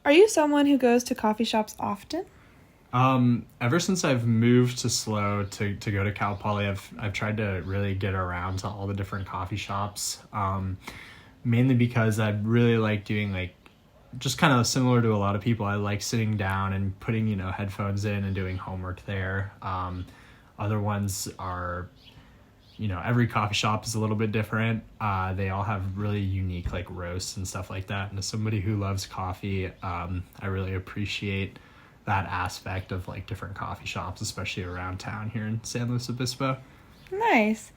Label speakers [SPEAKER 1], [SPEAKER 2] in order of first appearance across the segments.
[SPEAKER 1] Are you someone who goes to coffee shops often?
[SPEAKER 2] Ever since I've moved to SLO to go to Cal Poly, I've tried to really get around to all the different coffee shops. Mainly because I really like doing like just kind of similar to a lot of people. I like sitting down and putting headphones in and doing homework there. Other ones are every coffee shop is a little bit different. They all have really unique like roasts and stuff like that. And as somebody who loves coffee, I really appreciate that aspect of like different coffee shops, especially around town here in San Luis Obispo.
[SPEAKER 1] Nice.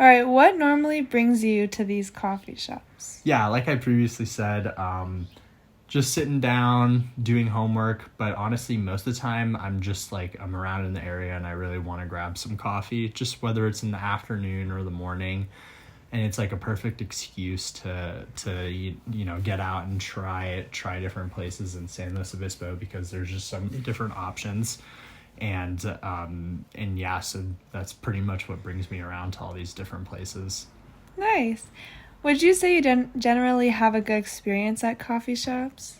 [SPEAKER 1] All right, what normally brings you to these coffee shops?
[SPEAKER 2] Yeah, like I previously said, just sitting down, doing homework. But honestly, most of the time, I'm around in the area and I really want to grab some coffee, just whether it's in the afternoon or the morning. And it's like a perfect excuse to get out and try different places in San Luis Obispo because there's just so many different options. And yeah, so that's pretty much what brings me around to all these different places.
[SPEAKER 1] Nice. Would you say you generally have a good experience at coffee shops?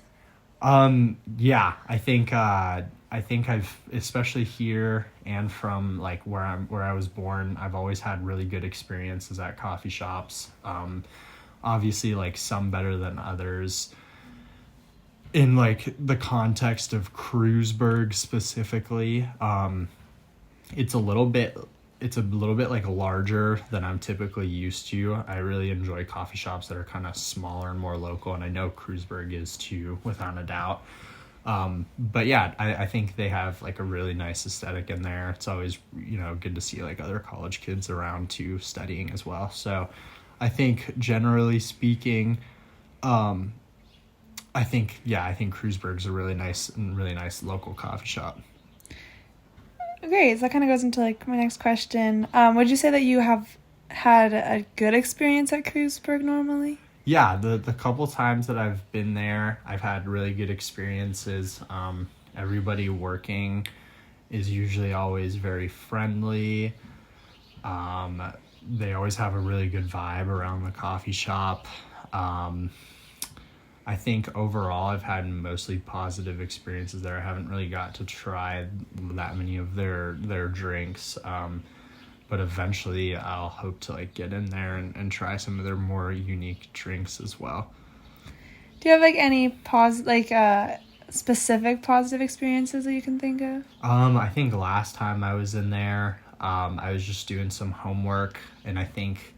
[SPEAKER 2] Yeah, I think I've, especially here and from like where I was born, I've always had really good experiences at coffee shops. Obviously like some better than others. In like the context of Kreuzberg specifically, it's a little bit like larger than I'm typically used to. I really enjoy coffee shops that are kind of smaller and more local, and I know Kreuzberg is too, without a doubt. But yeah, I think they have like a really nice aesthetic in there. It's always, good to see like other college kids around too studying as well. So I think generally speaking, I think Kreuzberg's a really nice local coffee shop.
[SPEAKER 1] Great. So that kind of goes into like my next question. Would you say that you have had a good experience at Kreuzberg normally?
[SPEAKER 2] Yeah, the couple times that I've been there, I've had really good experiences. Everybody working is usually always very friendly. They always have a really good vibe around the coffee shop. I think overall I've had mostly positive experiences there. I haven't really got to try that many of their drinks. But eventually I'll hope to like get in there and try some of their more unique drinks as well.
[SPEAKER 1] Do you have like any specific positive experiences that you can think of?
[SPEAKER 2] I think last time I was in there, I was just doing some homework, and I think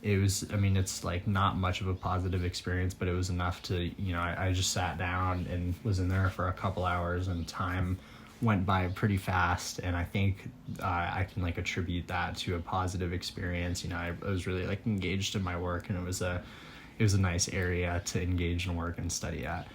[SPEAKER 2] it's like not much of a positive experience, but it was enough to, I just sat down and was in there for a couple hours, and time went by pretty fast. And I think I can like attribute that to a positive experience. I was really like engaged in my work, and it was a nice area to engage and work and study at.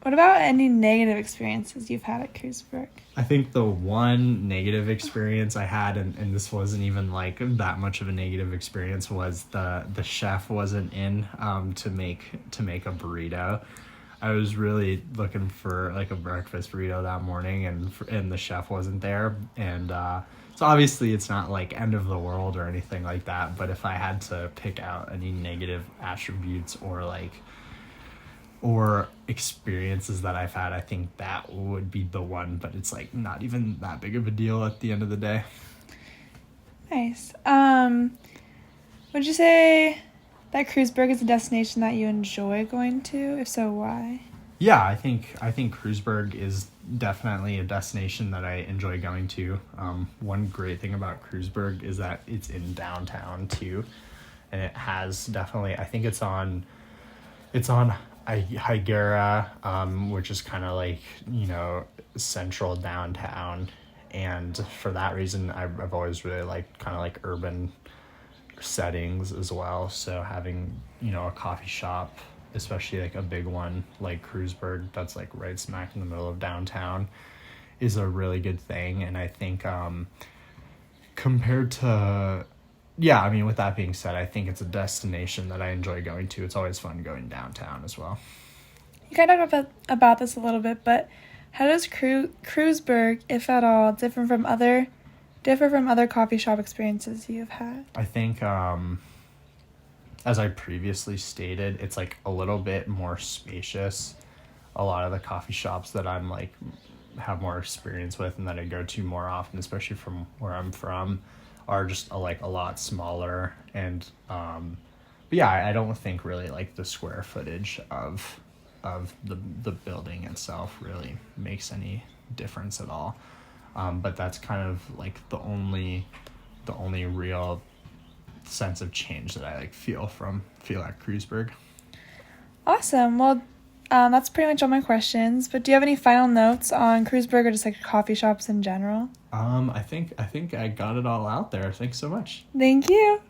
[SPEAKER 1] What about any negative experiences you've had at Kreuzberg?
[SPEAKER 2] I think the one negative experience I had, and this wasn't even like that much of a negative experience, was the chef wasn't in to make a burrito. I was really looking for like a breakfast burrito that morning, and the chef wasn't there. And so obviously it's not like end of the world or anything like that. But if I had to pick out any negative attributes or experiences that I've had, I think that would be the one, but it's like not even that big of a deal at the end of the day.
[SPEAKER 1] Nice. Would you say that Kreuzberg is a destination that you enjoy going to? If so, why?
[SPEAKER 2] Yeah, I think Kreuzberg is definitely a destination that I enjoy going to. One great thing about Kreuzberg is that it's in downtown too, and it has definitely, I think it's on Higuera, which is kind of like, central downtown. And for that reason, I've always really liked kind of like urban settings as well. So having, a coffee shop, especially like a big one like Kreuzberg, that's like right smack in the middle of downtown, is a really good thing. And I think compared to, with that being said, I think it's a destination that I enjoy going to. It's always fun going downtown as well.
[SPEAKER 1] You kind of talked about this a little bit, but how does Kreuzberg, if at all, differ from other coffee shop experiences you've had?
[SPEAKER 2] I think as I previously stated, it's like a little bit more spacious. A lot of the coffee shops that I'm like have more experience with and that I go to more often, especially from where I'm from, are just like a lot smaller. And but yeah, I don't think really like the square footage of the building itself really makes any difference at all. But that's kind of like the only real sense of change that I like feel at Kreuzberg.
[SPEAKER 1] Awesome. Well, that's pretty much all my questions. But do you have any final notes on Kreuzberg or just like coffee shops in general?
[SPEAKER 2] I think I got it all out there. Thanks so much.
[SPEAKER 1] Thank you.